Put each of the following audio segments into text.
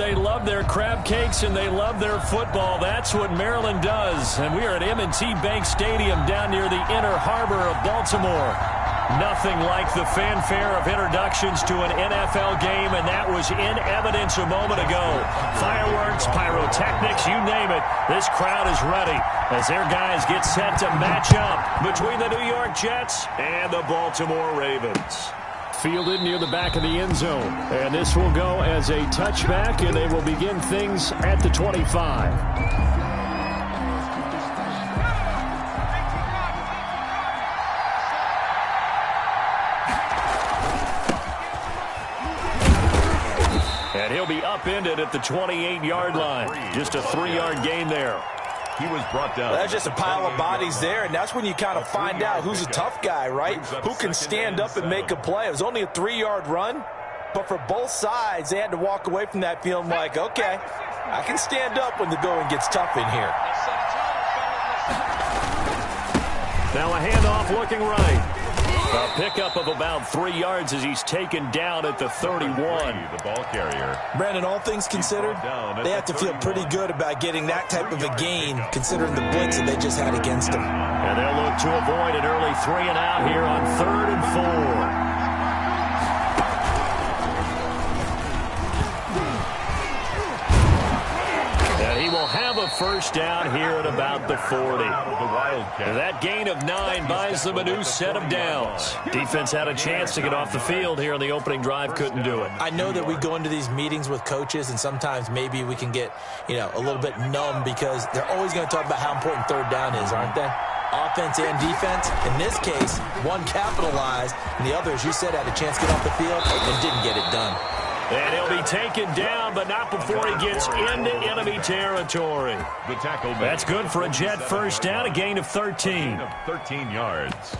they love their crab cakes and they love their football. That's what Maryland does. And we are at M&T Bank Stadium down near the Inner Harbor of Baltimore. Nothing like the fanfare of introductions to an NFL game, and that was in evidence a moment ago. Fireworks, pyrotechnics, you name it. This crowd is ready as their guys get set to match up between the New York Jets and the Baltimore Ravens. Fielded near the back of the end zone, and this will go as a touchback, and they will begin things at the 25. And he'll be upended at the 28-yard line. Just a 3-yard gain there. He was brought down. That's just a pile of bodies there, and that's when you kind of find out who's a tough guy, right? Who can stand up and make a play. It was only a 3-yard run, but for both sides, they had to walk away from that feeling like, okay, I can stand up when the going gets tough in here. Now a handoff looking right. A pickup of about 3 yards as he's taken down at the 31. The ball carrier. Brandon, all things considered, they have to feel pretty good about getting that type of a gain considering the blitz that they just had against them. And they'll look to avoid an early 3 and out here on 3rd and 4. He will have a first down here at about the 40. That gain of 9 buys them a new set of downs. Defense had a chance to get off the field here on the opening drive, couldn't do it. I know that we go into these meetings with coaches, and sometimes maybe we can get, a little bit numb because they're always going to talk about how important 3rd down is, aren't they? Offense and defense. In this case, one capitalized, and the other, as you said, had a chance to get off the field and didn't get it done. And he'll be taken down, but not before he gets into enemy territory. The tackle. That's good for a Jet first down, a gain of 13. 13 yards.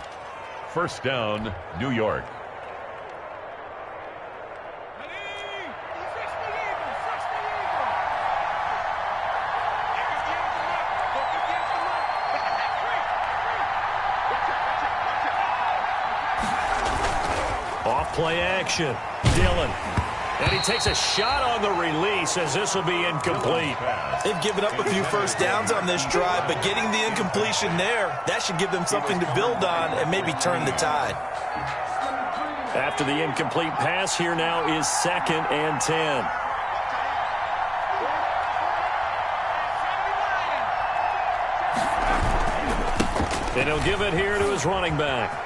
First down, New York. Off play action. Dillon. And he takes a shot on the release as this will be incomplete. They've given up a few first downs on this drive, but getting the incompletion there, that should give them something to build on and maybe turn the tide. After the incomplete pass, here now is 2nd and 10. And he'll give it here to his running back.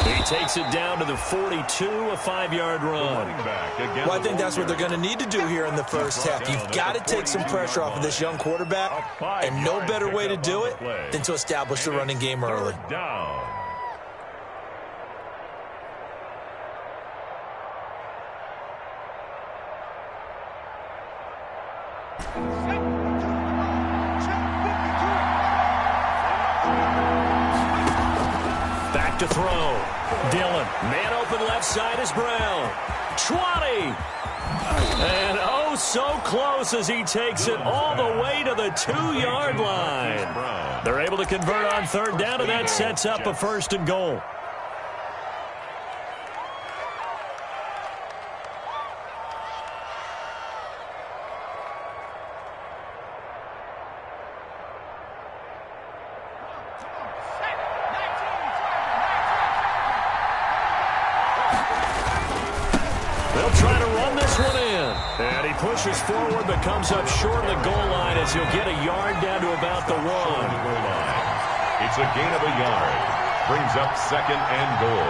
He takes it down to the 42, a 5-yard run. Well, I think that's what they're going to need to do here in the first half. You've got to take some pressure off of this young quarterback, and no better way to do it than to establish the running game early. Back to throw. Dillon. Man open left side is Brown. 20. And oh, so close as he takes it all the way to the 2-yard line. They're able to convert on 3rd down, and that sets up a 1st and goal. Pushes forward but comes up short of the goal line as he'll get a yard down to about the 1. It's a gain of a yard. Brings up 2nd and goal.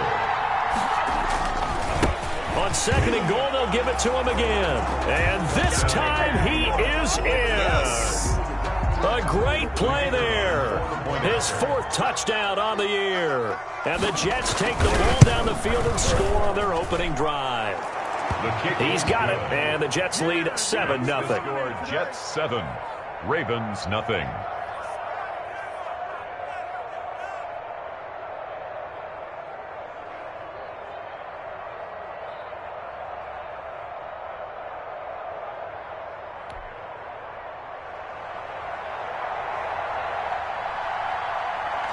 On 2nd and goal, they'll give it to him again. And this time he is in. Yes. A great play there. His 4th touchdown on the year. And the Jets take the ball down the field and score on their opening drive. He's got it, and the Jets lead 7-0. Jets 7, Ravens nothing.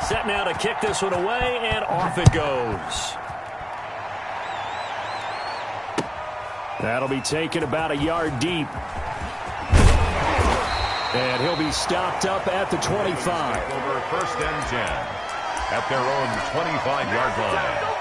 Set now to kick this one away, and off it goes. That'll be taken about a yard deep. And he'll be stopped up at the 25. Over 1st and 10 at their own 25-yard line.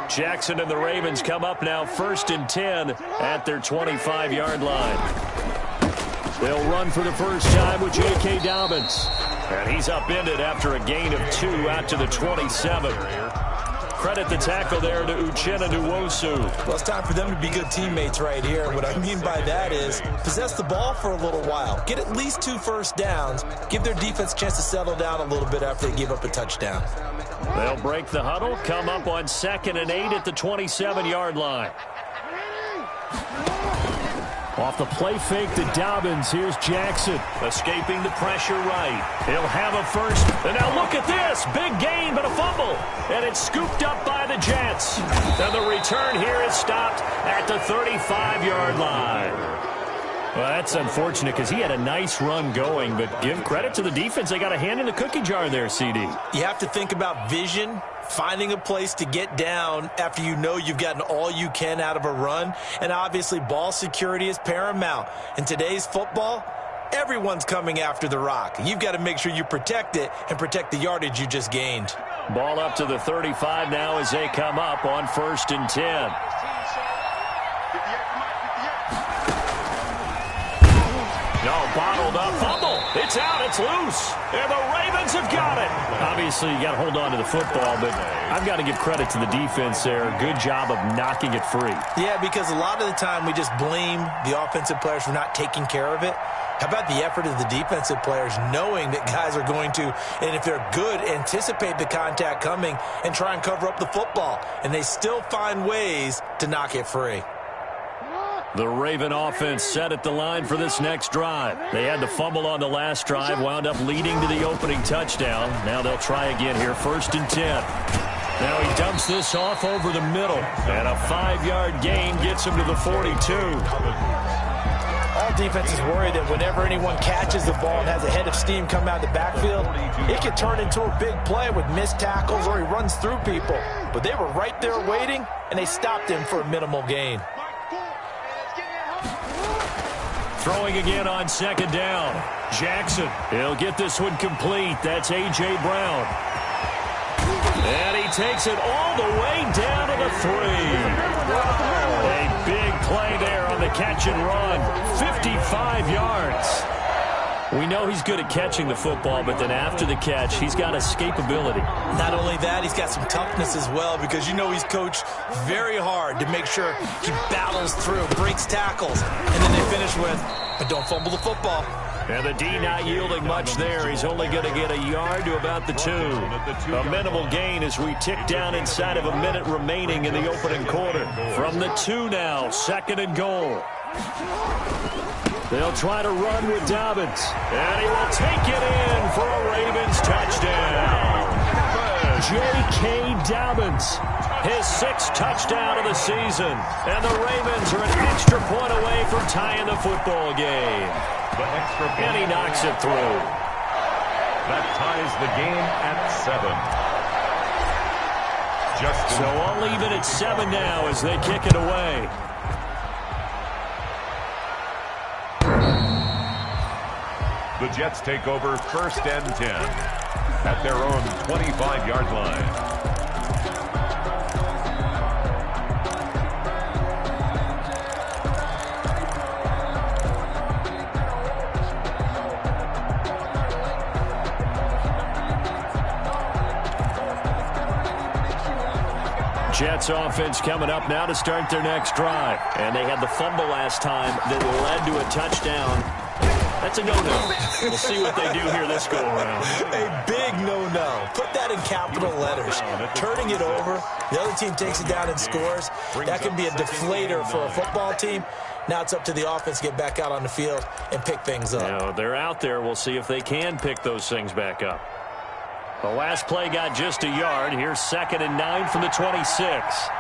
Jackson and the Ravens come up now 1st and 10 at their 25-yard line. They'll run for the first time with J.K. Dobbins. And he's upended after a gain of 2 out to the 27. Credit the tackle there to Uchenna Nwosu. Well, it's time for them to be good teammates right here. What I mean by that is possess the ball for a little while. Get at least 2 first downs. Give their defense a chance to settle down a little bit after they give up a touchdown. They'll break the huddle, come up on 2nd and 8 at the 27-yard line. Off the play fake to Dobbins. Here's Jackson. Escaping the pressure right. He'll have a first. And now look at this. Big gain, but a fumble. And it's scooped up by the Jets. And the return here is stopped at the 35-yard line. Well, that's unfortunate because he had a nice run going, but give credit to the defense. They got a hand in the cookie jar there, CD. You have to think about vision, finding a place to get down after you know you've gotten all you can out of a run, and obviously ball security is paramount. In today's football, everyone's coming after the rock. You've got to make sure you protect it and protect the yardage you just gained. Ball up to the 35 now as they come up on 1st and 10. No, bottled up fumble. It's out. It's loose. And the Ravens have got it. Obviously, you got to hold on to the football, but I've got to give credit to the defense there. Good job of knocking it free. Yeah, because a lot of the time we just blame the offensive players for not taking care of it. How about the effort of the defensive players knowing that guys are going to, and if they're good, anticipate the contact coming and try and cover up the football. And they still find ways to knock it free. The Raven offense set at the line for this next drive. They had the fumble on the last drive, wound up leading to the opening touchdown. Now they'll try again here, 1st and 10. Now he dumps this off over the middle, and a 5-yard gain gets him to the 42. All defenses worry that whenever anyone catches the ball and has a head of steam come out of the backfield, it can turn into a big play with missed tackles or he runs through people. But they were right there waiting, and they stopped him for a minimal gain. Throwing again on 2nd down. Jackson, he'll get this one complete. That's A.J. Brown. And he takes it all the way down to the 3. A big play there on the catch and run. 55 yards. We know he's good at catching the football, but then after the catch, he's got escapability. Not only that, he's got some toughness as well, because you know he's coached very hard to make sure he battles through, breaks tackles, and then they finish with, but don't fumble the football. And the D not yielding much there. He's only going to get a yard to about the 2. A minimal gain as we tick down inside of a minute remaining in the opening quarter. From the 2 now, 2nd and goal. They'll try to run with Dobbins. And he will take it in for a Ravens touchdown. J.K. Dobbins, his 6th touchdown of the season. And the Ravens are an extra point away from tying the football game. And he knocks it through. That ties the game at 7. So I'll leave it at 7 now as they kick it away. The Jets take over 1st and 10 at their own 25-yard line. Jets offense coming up now to start their next drive. And they had the fumble last time that led to a touchdown. That's a no-no. We'll see what they do here this go-around. A big no-no. Put that in capital letters. Turning it over, the other team takes it down and scores. That can be a deflator for a football team. Now it's up to the offense to get back out on the field and pick things up. You know, they're out there. We'll see if they can pick those things back up. The last play got just a yard. Here's 2nd and 9 from the 26.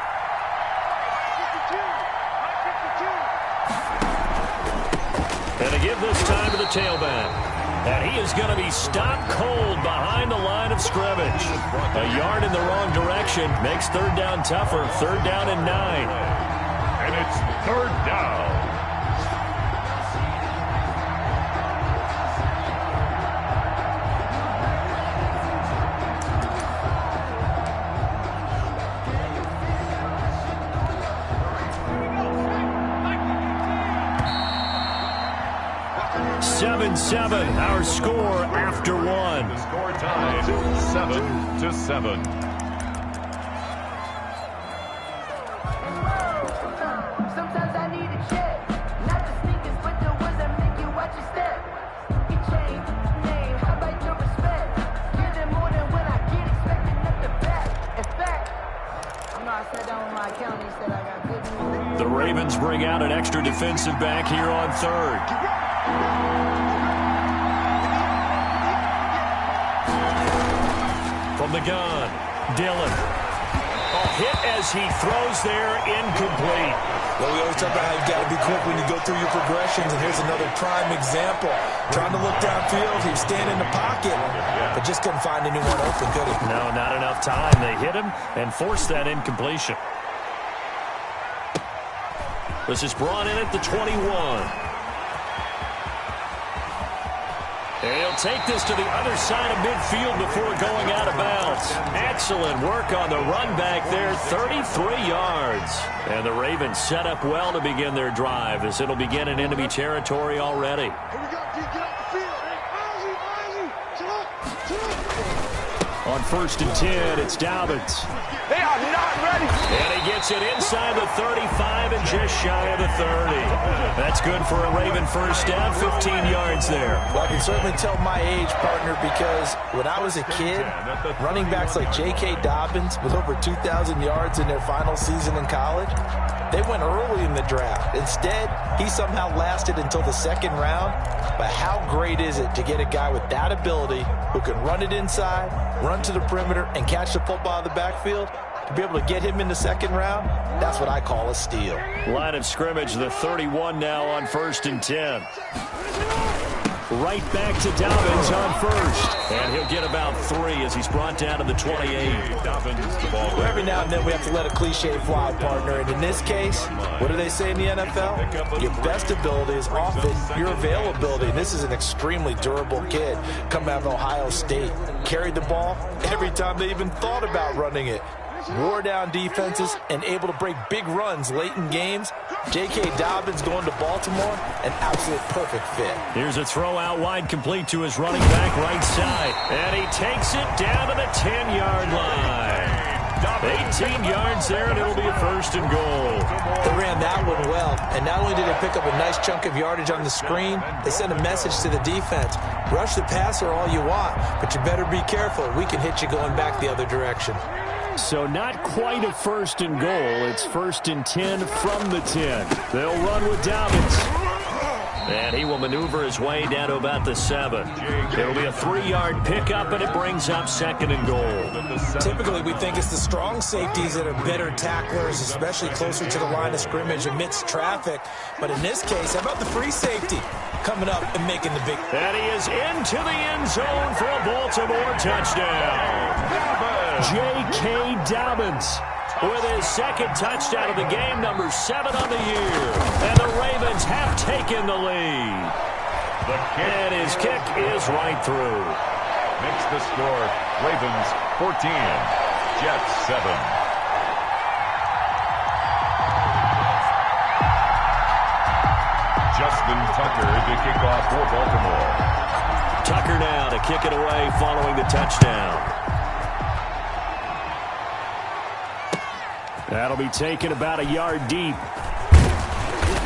And to give this time to the tailback. And he is going to be stopped cold behind the line of scrimmage. A yard in the wrong direction makes third down tougher. 3rd down and 9. And it's 3rd down. Our score after 1. The score tied 7-7. Sometimes I need a check. Not the sneakers, but the ones that make you watch your step. You change name, how about your respect? Give them more than when I get expecting up the back. In fact, I sat down with my accountant, he said I got good news. The Ravens bring out an extra defensive back here on 3rd. From the gun, Dillon. Hit as he throws there, incomplete. Well, we always talk about how you've got to be quick when you go through your progressions, and here's another prime example. Trying to look downfield, he was standing in the pocket, but just couldn't find anyone open, could he? No, not enough time. They hit him and forced that incompletion. This is brought in at the 21. And he'll take this to the other side of midfield before going out of bounds. Excellent work on the run back there, 33 yards. And the Ravens set up well to begin their drive as it'll begin in enemy territory already. On 1st and 10, it's Dobbins. They are not ready. And he gets it inside the 35 and just shy of the 30. That's good for a Raven first down, 15 yards there. Well, I can certainly tell my age, partner, because when I was a kid, running backs like J.K. Dobbins with over 2,000 yards in their final season in college, they went early in the draft. Instead, he somehow lasted until the 2nd round. But how great is it to get a guy with that ability who can run it inside, run to the perimeter, and catch the football in the backfield? To be able to get him in the 2nd round, that's what I call a steal. Line of scrimmage, the 31 now on 1st and 10. Right back to Dobbins on 1st. And he'll get about 3 as he's brought down to the 28. Dobbins, the ball. Well, every now and then we have to let a cliche fly, partner. And in this case, what do they say in the NFL? Your best ability is often your availability. And this is an extremely durable kid coming out of Ohio State. Carried the ball every time they even thought about running it. Wore down defenses and able to break big runs late in games. J.K. Dobbins going to Baltimore, an absolute perfect fit. Here's a throw out wide, complete to his running back right side. And he takes it down to the 10-yard line. 18 yards there, and it'll be a 1st and goal. They ran that one well, and not only did they pick up a nice chunk of yardage on the screen, they sent a message to the defense. Rush the passer all you want, but you better be careful. We can hit you going back the other direction. So not quite a 1st and goal. It's 1st and 10 from the 10. They'll run with Dobbins. And he will maneuver his way down to about the 7. It'll be a 3-yard pickup, and it brings up 2nd and goal. Typically, we think it's the strong safeties that are better tacklers, especially closer to the line of scrimmage amidst traffic. But in this case, how about the free safety coming up and making the big... And he is into the end zone for a Baltimore touchdown. J.K. Dobbins with his 2nd touchdown of the game, number 7 on the year. And the Ravens have taken the lead. And his kick is right through. Makes the score Ravens 14, Jets 7. Justin Tucker to kick off for Baltimore. Tucker now to kick it away following the touchdown. That'll be taken about a yard deep.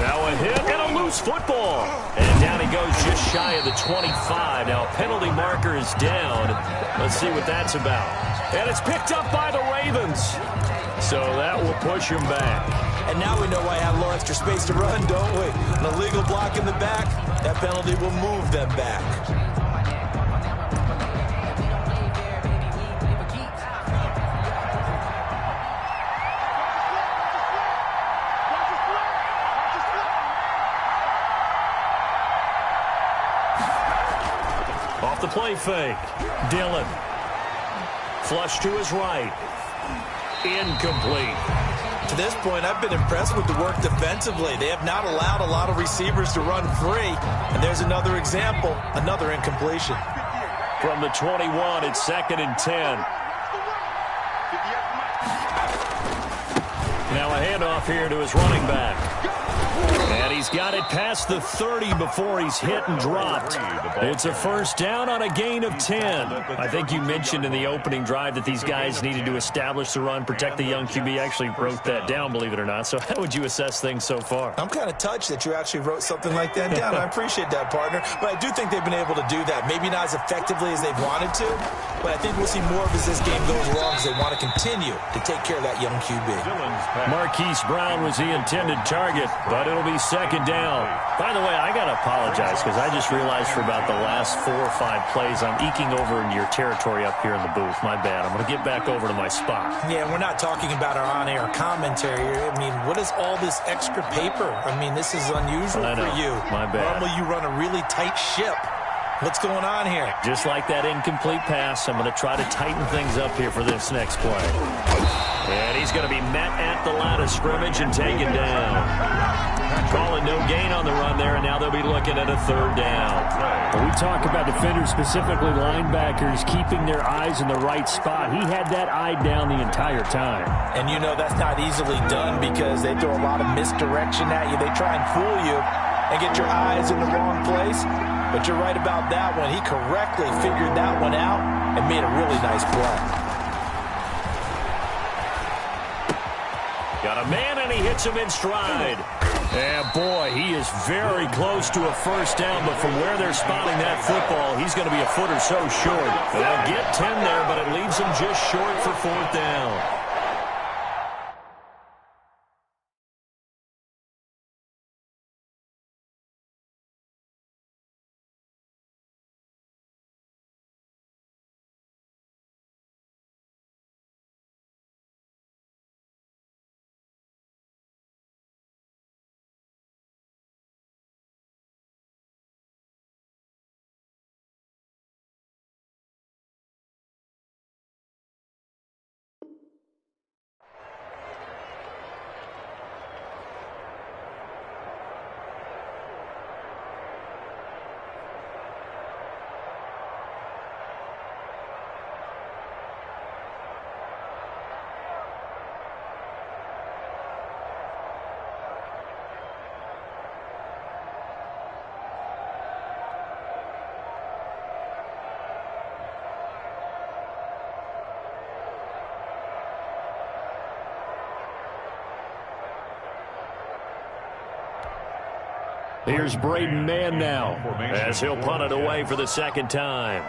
Now a hit and a loose football. And down he goes just shy of the 25. Now a penalty marker is down. Let's see what that's about. And it's picked up by the Ravens. So that will push him back. And now we know why I have a little extra space to run, don't we? An illegal block in the back, that penalty will move them back. the play fake. Dillon. Flush to his right. Incomplete. To this point, I've been impressed with the work defensively. They have not allowed a lot of receivers to run free. And there's another example, another incompletion. From the 21, it's 2nd and 10. Now a handoff here to his running back. And he's got it past the 30 before he's hit and dropped. It's a first down on a gain of 10. I think you mentioned in the opening drive that these guys needed to establish the run, protect the young QB. Actually wrote that down, believe it or not. So how would you assess things so far? I'm kind of touched that you actually wrote something like that down. I appreciate that, partner. But I do think they've been able to do that. Maybe not as effectively as they've wanted to, but I think we'll see more of as this game goes along because they want to continue to take care of that young QB. Marquise Brown was the intended target, but it'll be 2nd down. By the way, I got to apologize because I just realized for about the last 4 or 5 plays, I'm eking over into your territory up here in the booth. My bad. I'm going to get back over to my spot. Yeah, we're not talking about our on-air commentary here. I mean, what is all this extra paper? I mean, this is unusual for you. My bad. Normally you run a really tight ship. What's going on here? Just like that incomplete pass, I'm going to try to tighten things up here for this next play. And he's going to be met at the line of scrimmage and taken down. Calling no gain on the run there, and now they'll be looking at a 3rd down. When we talk about defenders, specifically linebackers, keeping their eyes in the right spot. He had that eye down the entire time. And you know that's not easily done because they throw a lot of misdirection at you. They try and fool you and get your eyes in the wrong place. But you're right about that one. He correctly figured that one out and made a really nice play. Got a man, and he hits him in stride. And, boy, he is very close to a first down, but from where they're spotting that football, he's going to be a foot or so short. They'll get 10 there, but it leaves him just short for 4th down. Here's Braden Mann now as he'll punt it away for the 2nd time.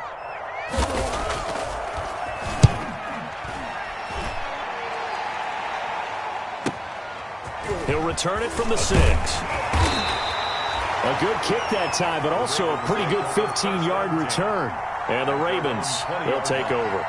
He'll return it from the 6. A good kick that time, but also a pretty good 15-yard return. And the Ravens, they'll take over.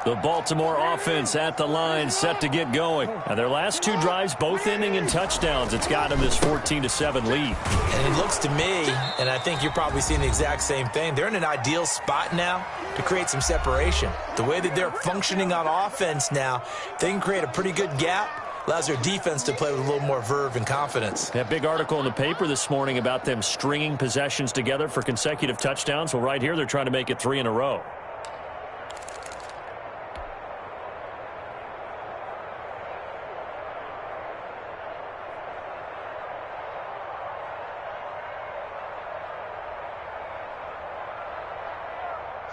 The Baltimore offense at the line, set to get going. Now their last 2 drives, both ending in touchdowns. It's got them this 14-7 lead. And it looks to me, and I think you're probably seeing the exact same thing, they're in an ideal spot now to create some separation. The way that they're functioning on offense now, they can create a pretty good gap. Allows their defense to play with a little more verve and confidence. That big article in the paper this morning about them stringing possessions together for consecutive touchdowns. Well, right here, they're trying to make it 3 in a row.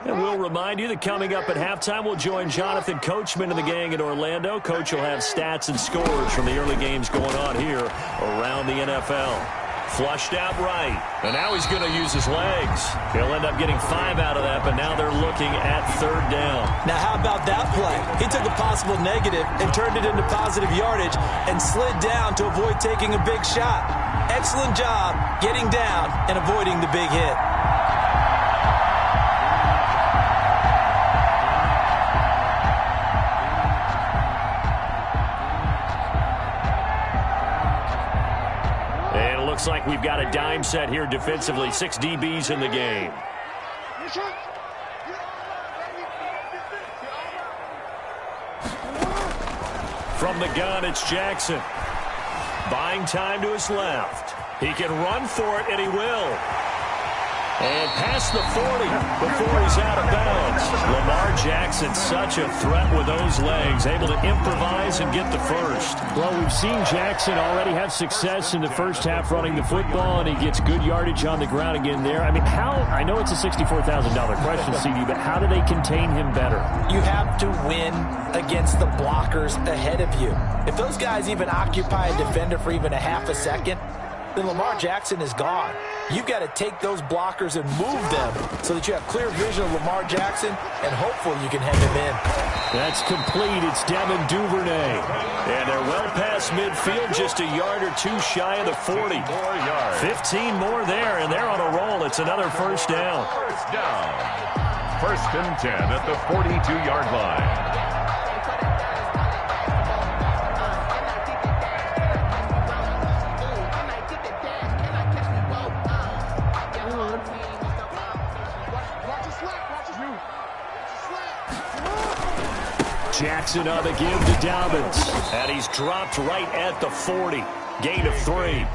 And we'll remind you that coming up at halftime, we'll join Jonathan Coachman and the gang in Orlando. Coach will have stats and scores from the early games going on here around the NFL. Flushed out right. And now he's going to use his legs. He'll end up getting 5 out of that, but now they're looking at 3rd down. Now, how about that play? He took a possible negative and turned it into positive yardage and slid down to avoid taking a big shot. Excellent job getting down and avoiding the big hit. Looks like we've got a dime set here defensively. 6 DBs in the game. From the gun, it's Jackson. Buying time to his left. He can run for it, and he will. And past the 40 before he's out of bounds. Lamar Jackson, such a threat with those legs, able to improvise and get the first. Well, we've seen Jackson already have success in the first half running the football, and he gets good yardage on the ground again there. I mean, I know it's a $64,000 question, CD, but how do they contain him better? You have to win against the blockers ahead of you. If those guys even occupy a defender for even a half a second, then Lamar Jackson is gone. You've got to take those blockers and move them so that you have clear vision of Lamar Jackson, and hopefully you can hem him in. That's complete. It's Devin Duvernay. And they're well past midfield, just a yard or two shy of the 40. 15 more there, and they're on a roll. It's another first down. First down. 1st and 10 at the 42-yard line. Jackson on the give to Dobbins. And he's dropped right at the 40. Gain of 3.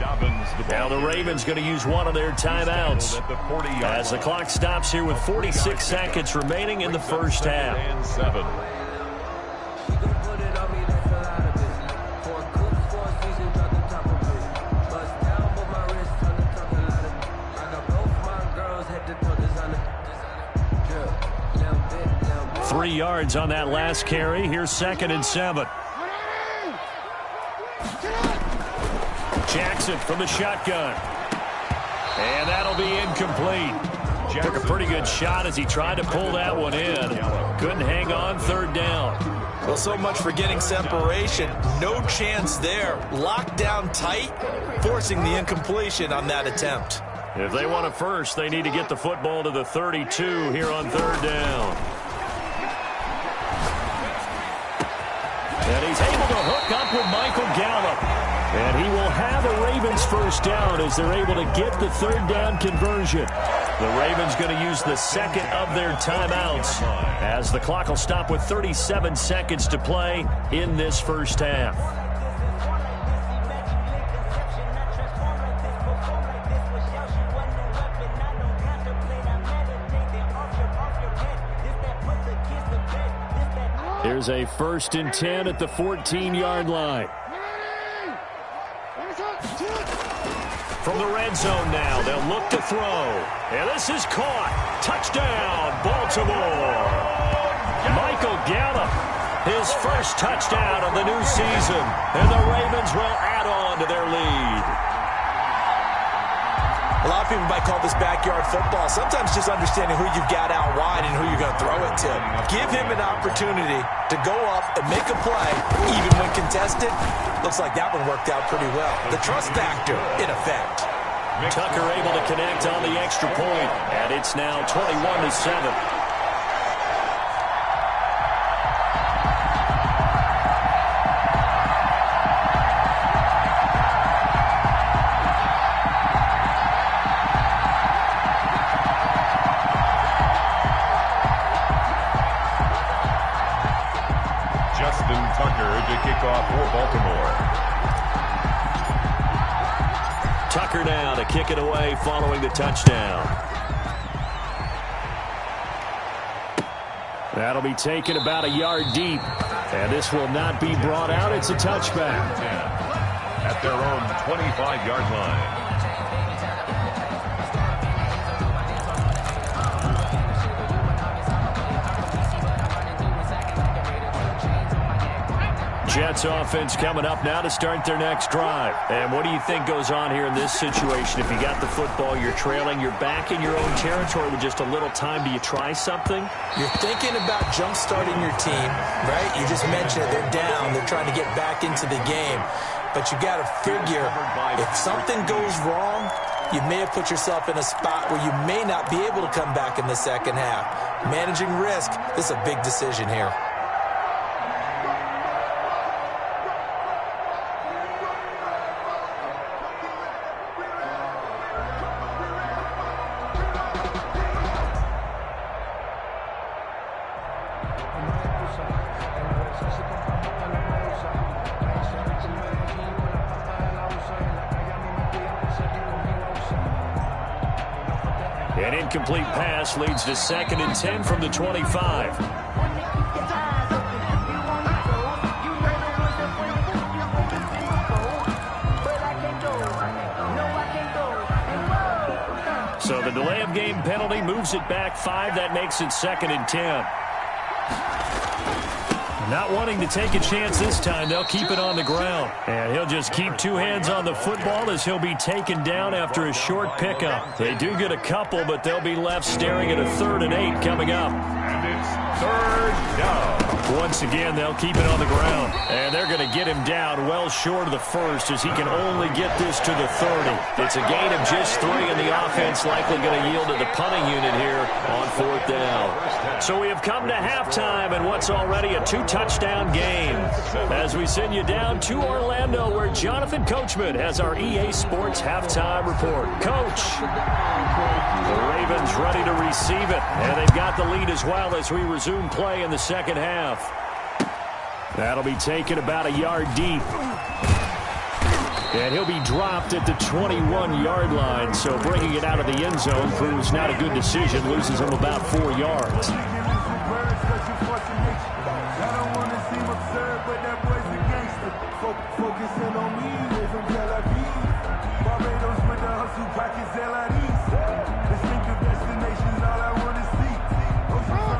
Now the Ravens going to use one of their timeouts as the clock stops here with 46 seconds remaining in the first half. Three yards on that last carry. Here's 2nd and 7. Jackson from the shotgun. And that'll be incomplete. Took a pretty good shot as he tried to pull that one in. Couldn't hang on 3rd down. Well, so much for getting separation. No chance there. Locked down tight, forcing the incompletion on that attempt. If they want a first, they need to get the football to the 32 here on 3rd down. And he's able to hook up with Michael Gallup. And he will have a Ravens first down as they're able to get the 3rd down conversion. The Ravens going to use the 2nd of their timeouts as the clock will stop with 37 seconds to play in this first half. Here's a 1st and 10 at the 14-yard line. From the red zone now, they'll look to throw. And this is caught. Touchdown, Baltimore. Michael Gallup, his first touchdown of the new season. And the Ravens will add on to their lead. A lot of people might call this backyard football. Sometimes just understanding who you've got out wide and who you're going to throw it to. Give him an opportunity to go up and make a play, even when contested. Looks like that one worked out pretty well. The trust factor in effect. Tucker able to connect on the extra point, and it's now 21-7. Tucker now to kick it away following the touchdown. That'll be taken about a yard deep. And this will not be brought out. It's a touchback. At their own 25-yard line. Jets offense coming up now to start their next drive. And what do you think goes on here in this situation? If you got the football, you're trailing, you're back in your own territory with just a little time. Do you try something? You're thinking about jump-starting your team, right? You just mentioned it. They're down. They're trying to get back into the game. But you got to figure if something goes wrong, you may have put yourself in a spot where you may not be able to come back in the second half. Managing risk, this is a big decision here. An incomplete pass leads to 2nd and 10 from the 25. So the delay of game penalty moves it back 5. That makes it 2nd and 10. Not wanting to take a chance this time, they'll keep it on the ground. And he'll just keep 2 hands on the football as he'll be taken down after a short pickup. They do get a couple, but they'll be left staring at a 3rd and 8 coming up. And it's 3rd down. Once again, they'll keep it on the ground. And they're going to get him down well short of the 1st as he can only get this to the 30. It's a gain of just 3, and the offense likely going to yield to the punting unit here on 4th down. So we have come to halftime and what's already a 2-touchdown game. As we send you down to Orlando, where Jonathan Coachman has our EA Sports halftime report. Coach, the Ravens ready to receive it, and they've got the lead as well as we resume play in the second half. That'll be taken about a yard deep. And he'll be dropped at the 21-yard line, so bringing it out of the end zone proves not a good decision, loses him about 4 yards.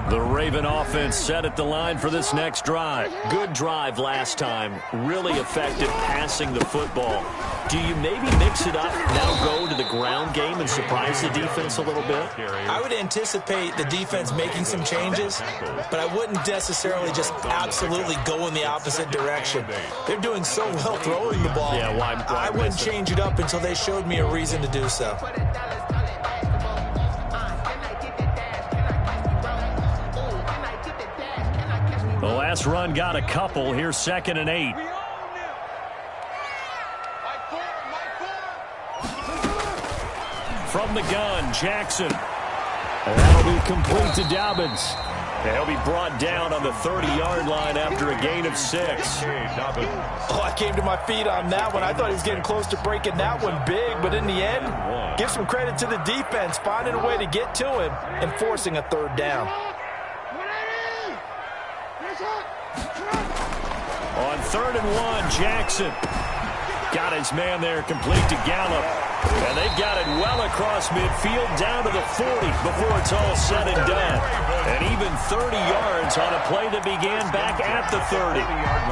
The Raven offense set at the line for this next drive. Good drive last time. Really effective passing the football. Do you maybe mix it up, now go to the ground game and surprise the defense a little bit? I would anticipate the defense making some changes, but I wouldn't necessarily just absolutely go in the opposite direction. They're doing so well throwing the ball. Yeah, why I wouldn't change it up until they showed me a reason to do so. The last run got a couple. Here's 2nd and 8. From the gun, Jackson. And that'll be complete to Dobbins. And he'll be brought down on the 30-yard line after a gain of 6. Oh, I came to my feet on that one. I thought he was getting close to breaking that one big, but in the end, give some credit to the defense, finding a way to get to him and forcing a 3rd down. On 3rd and 1, Jackson got his man there, complete to Gallup. And they've got it well across midfield down to the 40 before it's all said and done. And even 30 yards on a play that began back at the 30-yard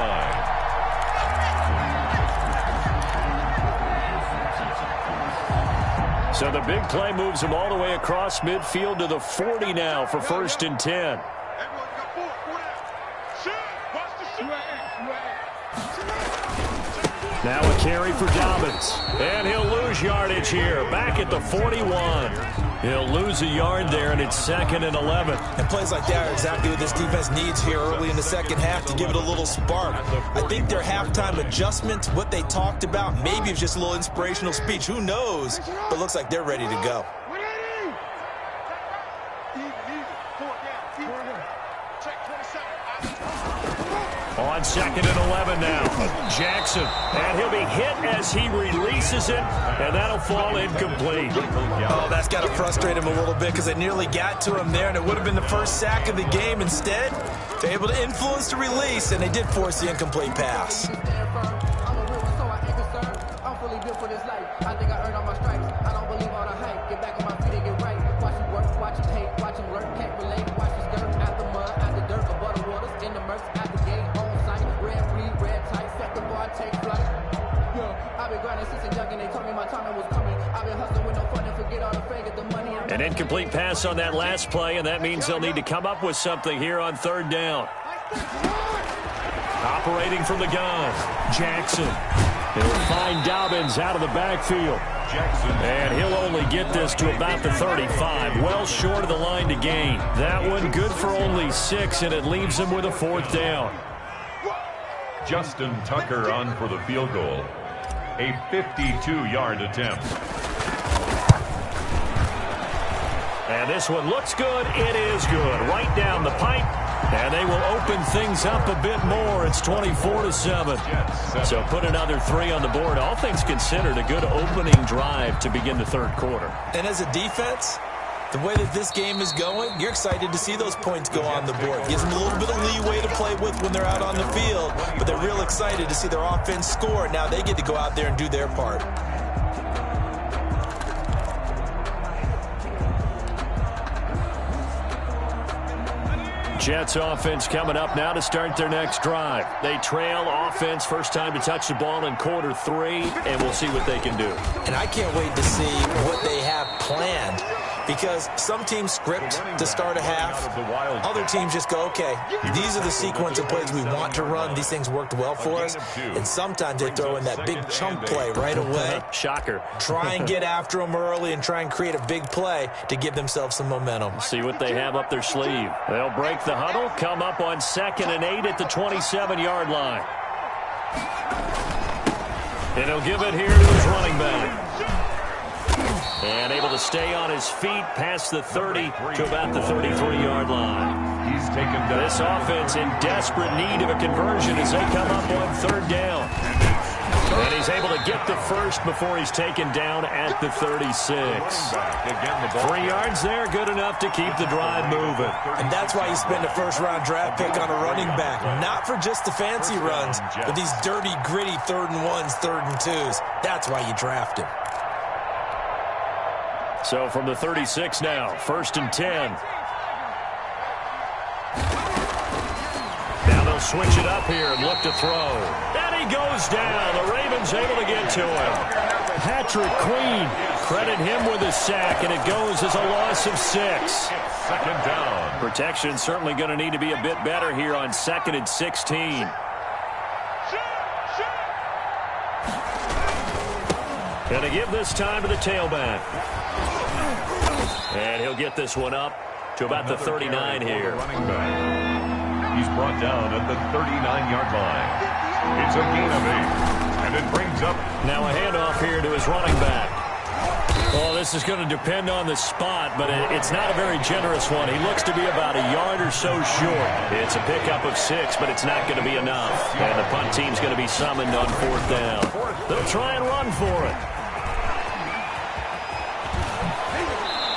line. So the big play moves him all the way across midfield to the 40 now for 1st and 10. Now a carry for Dobbins. And he'll lose yardage here. Back at the 41. He'll lose a yard there, and it's 2nd and 11. And plays like that are exactly what this defense needs here early in the second half to give it a little spark. I think their halftime adjustment, what they talked about, maybe it's just a little inspirational speech. Who knows? But looks like they're ready to go. On 2nd and 11 now. Jackson. And he'll be hit as he releases it. And that'll fall incomplete. Oh, that's got to frustrate him a little bit because they nearly got to him there, and it would have been the first sack of the game. Instead, they're able to influence the release, and they did force the incomplete pass. An incomplete pass on that last play, and that means they'll need to come up with something here on third down. Operating from the gun, Jackson. He'll find Dobbins out of the backfield. And he'll only get this to about the 35, well short of the line to gain. That one good for only 6, and it leaves him with a 4th down. Justin Tucker on for the field goal. A 52-yard attempt. And this one looks good. It is good. Right down the pipe. And they will open things up a bit more. It's 24-7. So put another 3 on the board. All things considered, a good opening drive to begin the third quarter. And as a defense, the way that this game is going, you're excited to see those points go on the board. Gives them a little bit of leeway to play with when they're out on the field. But they're real excited to see their offense score. Now they get to go out there and do their part. Jets offense coming up now to start their next drive. They trail offense, first time to touch the ball in quarter 3, and we'll see what they can do. And I can't wait to see what they have planned, because some teams script to start a half. Other teams just go, okay, these are the sequence of plays we want to run. These things worked well for us. And sometimes they throw in that big chunk play right away. Shocker. Try and get after them early and try and create a big play to give themselves some momentum. See what they have up their sleeve. They'll break the huddle, come up on 2nd and 8 at the 27-yard line. And he'll give it here to his running back. And able to stay on his feet past the 30 to about the 33-yard line. He's taken down. This offense in desperate need of a conversion as they come up on 3rd down. And he's able to get the first before he's taken down at the 36. 3 yards there, good enough to keep the drive moving. And that's why you spend a first-round draft pick on a running back. Not for just the fancy runs, but these dirty, gritty 3rd and 1s, 3rd and 2s. That's why you draft him. So from the 36 now, 1st and 10. Now they'll switch it up here and look to throw. And he goes down. The Ravens able to get to him. Patrick Queen, credit him with a sack, and it goes as a loss of 6. 2nd down. Protection certainly going to need to be a bit better here on 2nd and 16. Going to give this time to the tailback. And he'll get this one up to about the 39 here. He's brought down at the 39-yard line. It's a gain of 8. And it brings up. Now a handoff here to his running back. Well, this is going to depend on the spot, but it's not a very generous one. He looks to be about a yard or so short. It's a pickup of 6, but it's not going to be enough. And the punt team's going to be summoned on 4th down. They'll try and run for it.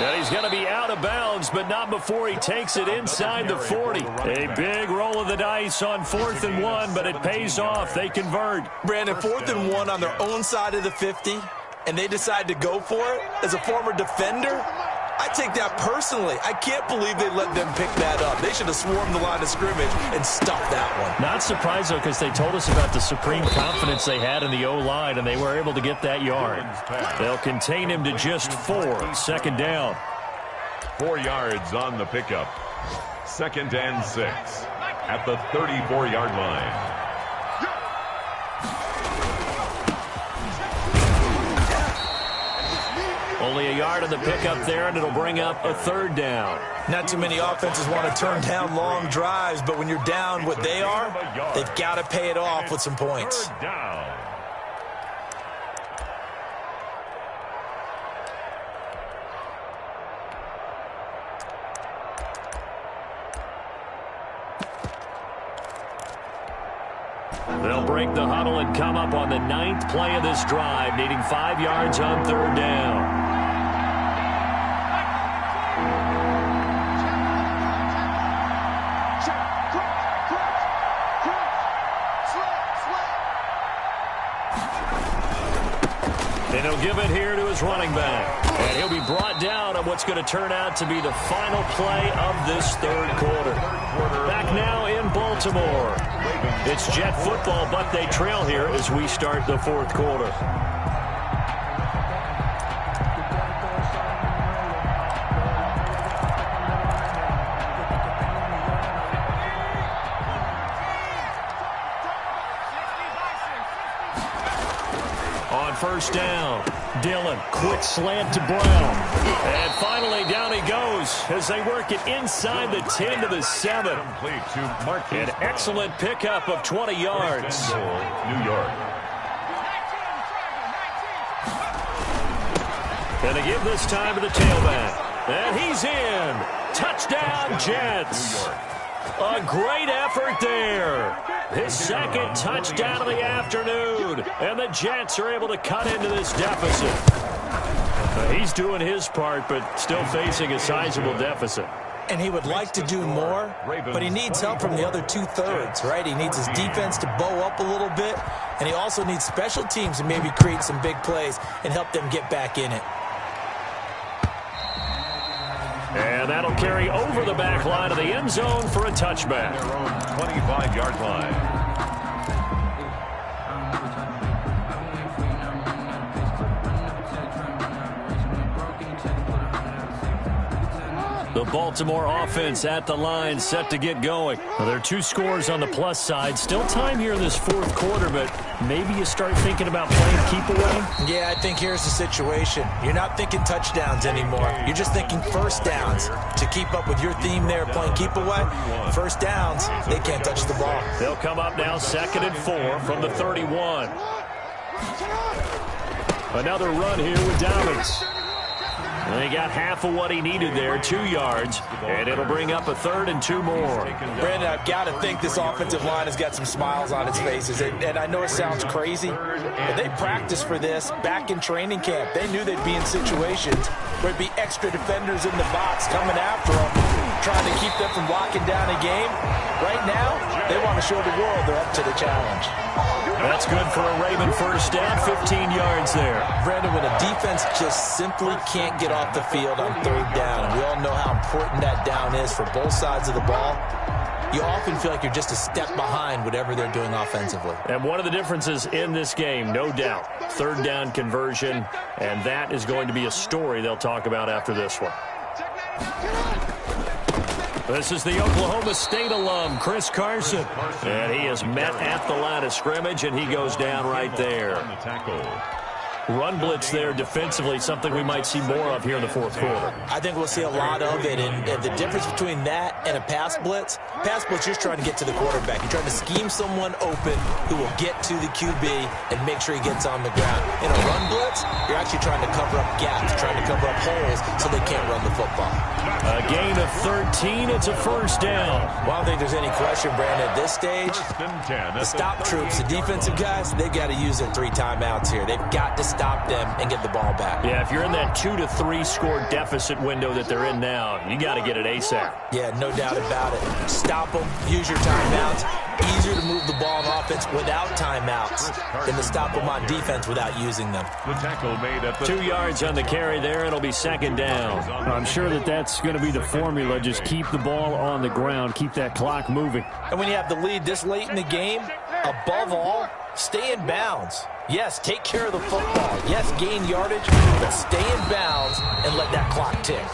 And he's going to be out of bounds, but not before he takes it inside the 40. A big roll of the dice on 4th and 1, but it pays off. They convert. Brandon, 4th and 1 on their own side of the 50, and they decide to go for it. As a former defender, I take that personally. I can't believe they let them pick that up. They should have swarmed the line of scrimmage and stuffed that one. Not surprised, though, because they told us about the supreme confidence they had in the O-line, and they were able to get that yard. They'll contain him to just 4. 2nd down. 4 yards on the pickup. 2nd and 6 at the 34-yard line. Only a yard on the pickup there, and it'll bring up a 3rd down. Not too many offenses want to turn down long drives, but when you're down what they are, they've got to pay it off with some points. 3rd down. They'll break the huddle and come up on the 9th play of this drive, needing 5 yards on 3rd down. And he'll give it here to his running back. And he'll be brought down on what's going to turn out to be the final play of this 3rd quarter. Back now in Baltimore. It's Jet football, but they trail here as we start the 4th quarter. first down. Dillon, quick slant to Brown. And finally, down he goes as they work it inside the 10 to the 7. An excellent pickup of 20 yards. New York. And they give this time to the tailback. And he's in. Touchdown, Jets. A great effort there. His second touchdown of the afternoon. And the Jets are able to cut into this deficit. He's doing his part, but still facing a sizable deficit. And he would like to do more, but he needs help from the other two-thirds, right? He needs his defense to bow up a little bit, and he also needs special teams to maybe create some big plays and help them get back in it. And that'll carry over the back line of the end zone for a touchback. Their own 25-yard line. The Baltimore offense at the line, set to get going. Well, there are 2 scores on the plus side. Still time here in this fourth quarter, but maybe you start thinking about playing keep away? Yeah, I think here's the situation. You're not thinking touchdowns anymore. You're just thinking first downs. To keep up with your theme there, playing keep away, first downs, they can't touch the ball. They'll come up now 2nd and 4 from the 31. Another run here with Dobbins. And he got half of what he needed there, 2 yards, and it'll bring up a 3rd and 2 more. Brandon, I've got to think this offensive line has got some smiles on its faces. And I know it sounds crazy, but they practiced for this back in training camp. They knew they'd be in situations where there'd be extra defenders in the box coming after them, trying to keep them from locking down a game. Right now, they want to show the world they're up to the challenge. That's good for a Raven first down, 15 yards there. Brandon, when a defense just simply can't get off the field on 3rd down, and we all know how important that down is for both sides of the ball, you often feel like you're just a step behind whatever they're doing offensively. And one of the differences in this game, no doubt, 3rd down conversion, and that is going to be a story they'll talk about after this one. This is the Oklahoma State alum, Chris Carson. And he is met at the line of scrimmage, and he goes down right there. Run blitz there defensively, something we might see more of here in the fourth quarter. I think we'll see a lot of it, and the difference between that and a pass blitz, you're just trying to get to the quarterback. You're trying to scheme someone open who will get to the QB and make sure he gets on the ground. In a run blitz, you're actually trying to cover up gaps, trying to cover up holes so they can't run the football. A gain of 13, it's a first down. Well, I don't think there's any question, Brandon, at this stage, the stop troops, the defensive guys, they've got to use their 3 timeouts here. They've got to stop them and get the ball back. Yeah, if you're in that 2 to 3 score deficit window that they're in now, you got to get it ASAP. Yeah, no doubt about it. Stop them, use your timeouts. Easier to move the ball on offense without timeouts than to stop them on defense without using them. The tackle made at the 2 yards on the carry there. It'll be 2nd down. I'm sure that's going to be the formula. Just keep the ball on the ground. Keep that clock moving. And when you have the lead this late in the game, above all, stay in bounds. Yes, take care of the football. Yes, gain yardage, but stay in bounds and let that clock tick.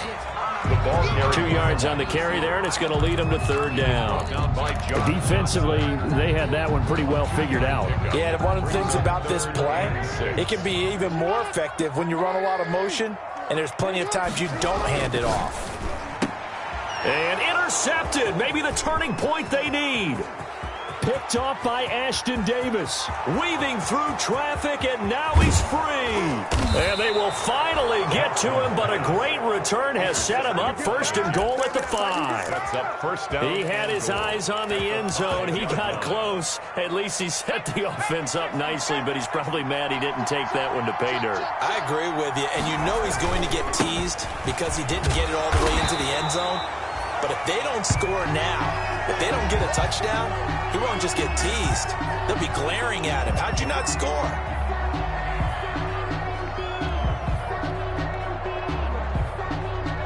2 yards on the carry there, and it's going to lead them to 3rd down. Defensively, they had that one pretty well figured out. Yeah, and one of the things about this play, it can be even more effective when you run a lot of motion, and there's plenty of times you don't hand it off. And intercepted, maybe the turning point they need. Picked off by Ashton Davis. Weaving through traffic, and now he's free. And they will finally get to him, but a great return has set him up 1st and goal at the 5. That's up first down. He had his eyes on the end zone. He got close. At least he set the offense up nicely, but he's probably mad he didn't take that one to pay dirt. I agree with you, and you know he's going to get teased because he didn't get it all the way into the end zone. But if they don't score now, if they don't get a touchdown, he won't just get teased. They'll be glaring at him. How'd you not score?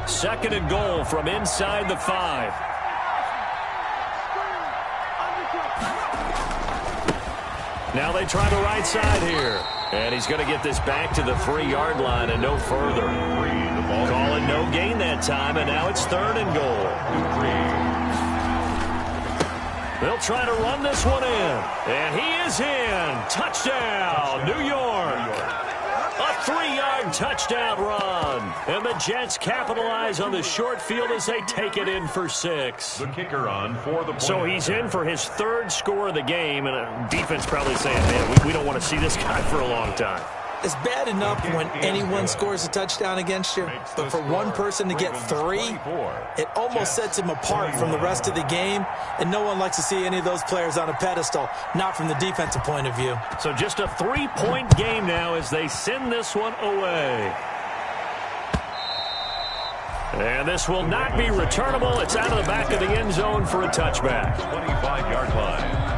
Second and goal from inside the 5. Now they try the right side here. And he's going to get this back to the 3-yard line and no further. Calling no gain that time, and now it's 3rd and goal. They'll try to run this one in. And he is in. Touchdown, New York. 3-yard touchdown run. And the Jets capitalize on the short field as they take it in for 6. The kicker on for the point. So he's in for his 3rd score of the game, and a defense probably saying, man, we don't want to see this guy for a long time. It's bad enough when anyone scores a touchdown against you, but for one person to get 3, it almost sets him apart from the rest of the game, and no one likes to see any of those players on a pedestal, not from the defensive point of view. So just a 3-point game now as they send this one away. And this will not be returnable. It's out of the back of the end zone for a touchback. 25-yard line.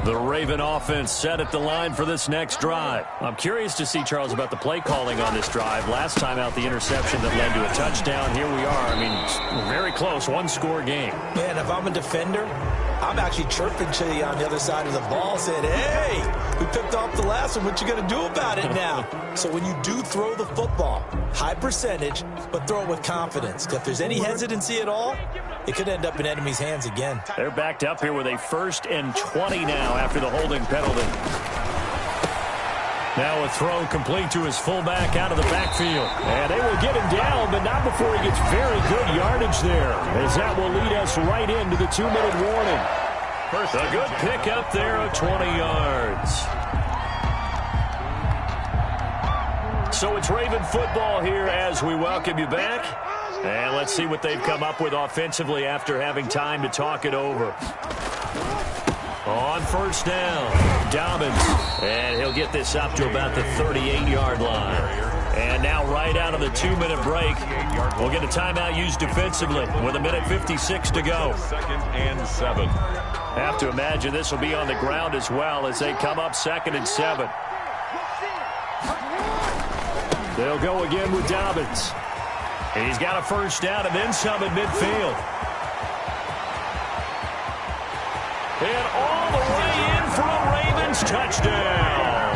The Raven offense set at the line for this next drive. I'm curious to see, Charles, about the play calling on this drive. Last time out, the interception that led to a touchdown. Here we are. I mean, very close, 1-score game. Man, if I'm a defender, I'm actually chirping to you on the other side of the ball saying, hey, we picked off the last one. What you going to do about it now? So when you do throw the football, high percentage, but throw it with confidence. If there's any hesitancy at all, it could end up in enemy's hands again. They're backed up here with a 1st and 20 now after the holding penalty. Now a throw complete to his fullback out of the backfield. And they will get him down, but not before he gets very good yardage there, as that will lead us right into the 2-minute warning. A good pickup there of 20 yards. So it's Raven football here as we welcome you back. And let's see what they've come up with offensively after having time to talk it over. On 1st down, Dobbins. And he'll get this up to about the 38-yard line. And now right out of the 2-minute break, we'll get a timeout used defensively with 1:56 to go. 2nd and 7. Have to imagine this will be on the ground as well as they come up 2nd and 7. They'll go again with Dobbins. He's got a 1st down and then some at midfield. And all the way in for a Ravens touchdown.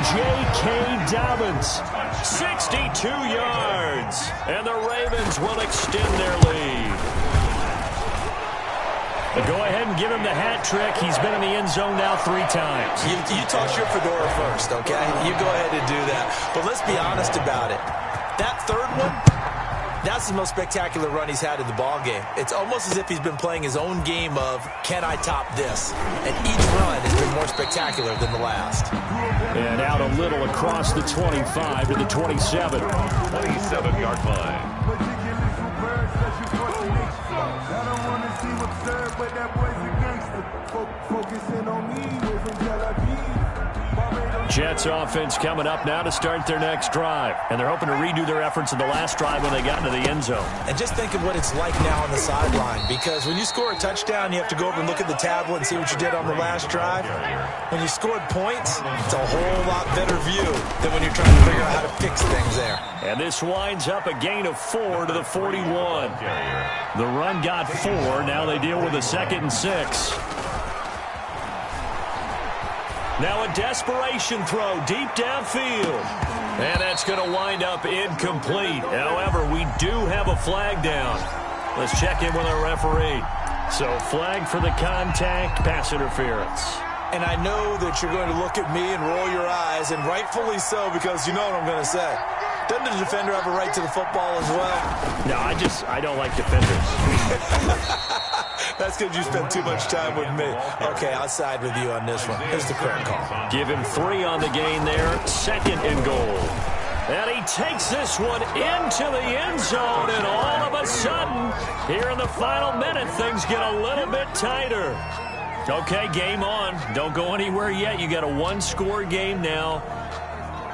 J.K. Dobbins, 62 yards. And the Ravens will extend their lead. Go ahead and give him the hat trick. He's been in the end zone now 3 times. You toss your fedora first, okay? You go ahead and do that. But let's be honest about it. That 3rd one, that's the most spectacular run he's had in the ball game. It's almost as if he's been playing his own game of, can I top this? And each run has been more spectacular than the last. And out a little across the 25 to the 27. 27-yard line. Jets offense coming up now to start their next drive. And they're hoping to redo their efforts in the last drive when they got into the end zone. And just think of what it's like now on the sideline, because when you score a touchdown, you have to go over and look at the tablet and see what you did on the last drive. When you scored points, it's a whole lot better view than when you're trying to figure out how to fix things there. And this winds up a gain of 4 to the 41. The run got 4. Now they deal with a 2nd and 6. Now a desperation throw deep downfield. And that's going to wind up incomplete. However, we do have a flag down. Let's check in with our referee. So flag for the contact, pass interference. And I know that you're going to look at me and roll your eyes, and rightfully so, because you know what I'm going to say. Doesn't the defender have a right to the football as well? No, I don't like defenders. That's because you spent too much time with me. Okay, I'll side with you on this one. Here's the correct call. Give him 3 on the gain there. 2nd and goal. And he takes this one into the end zone, and all of a sudden, here in the final minute, things get a little bit tighter. Okay, game on. Don't go anywhere yet. You got a 1-score game now.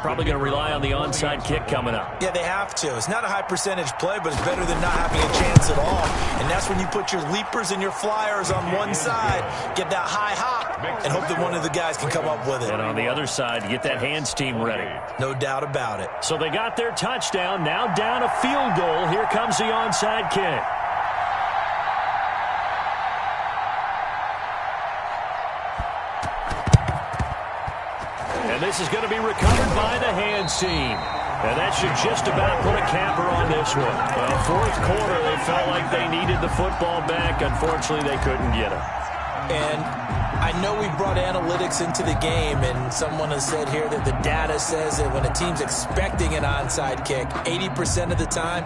Probably going to rely on the onside kick coming up. Yeah, they have to. It's not a high percentage play, but it's better than not having a chance at all. And that's when you put your leapers and your flyers on one side, get that high hop, and hope that one of the guys can come up with it. And on the other side, get that hands team ready. No doubt about it. So they got their touchdown. Now down a field goal. Here comes the onside kick. And this is going to be recovered by the hands team. And that should just about put a capper on this one. Well, 4th quarter, they felt like they needed the football back. Unfortunately, they couldn't get it. And I know we brought analytics into the game, and someone has said here that the data says that when a team's expecting an onside kick, 80% of the time,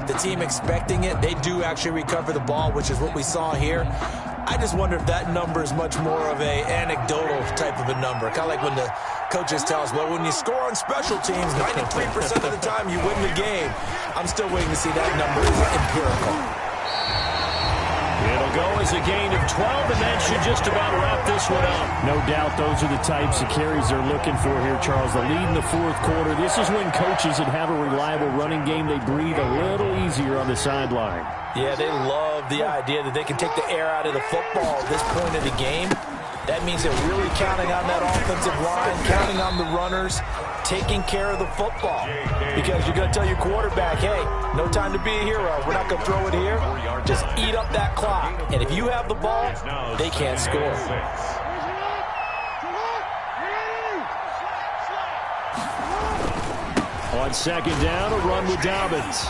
the team expecting it, they do actually recover the ball, which is what we saw here. I just wonder if that number is much more of a anecdotal type of a number. Kind of like when the coaches tell us, well, when you score on special teams, 93% of the time you win the game. I'm still waiting to see that number is empirical. It'll go as a gain of 12, and that should just about wrap this one up. No doubt those are the types of carries they're looking for here, Charles. The lead in the fourth quarter. This is when coaches that have a reliable running game, they breathe a little easier on the sideline. Yeah, they love the idea that they can take the air out of the football at this point of the game. That means they're really counting on that offensive line, counting on the runners, taking care of the football. Because you're going to tell your quarterback, hey, no time to be a hero. We're not going to throw it here. Just eat up that clock. And if you have the ball, they can't score. On second down, a run with Dobbins.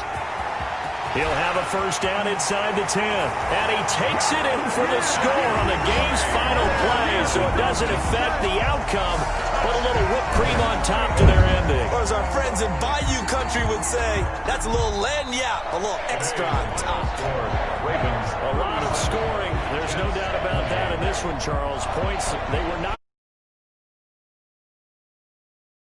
He'll have a first down inside the 10. And he takes it in for the score on the game's final play, so it doesn't affect the outcome, but a little whipped cream on top to their ending. Or as our friends in Bayou Country would say, that's a little lagniappe, a little extra on top. Ravens. A lot of scoring. There's no doubt about that in this one, Charles. Points, they were not.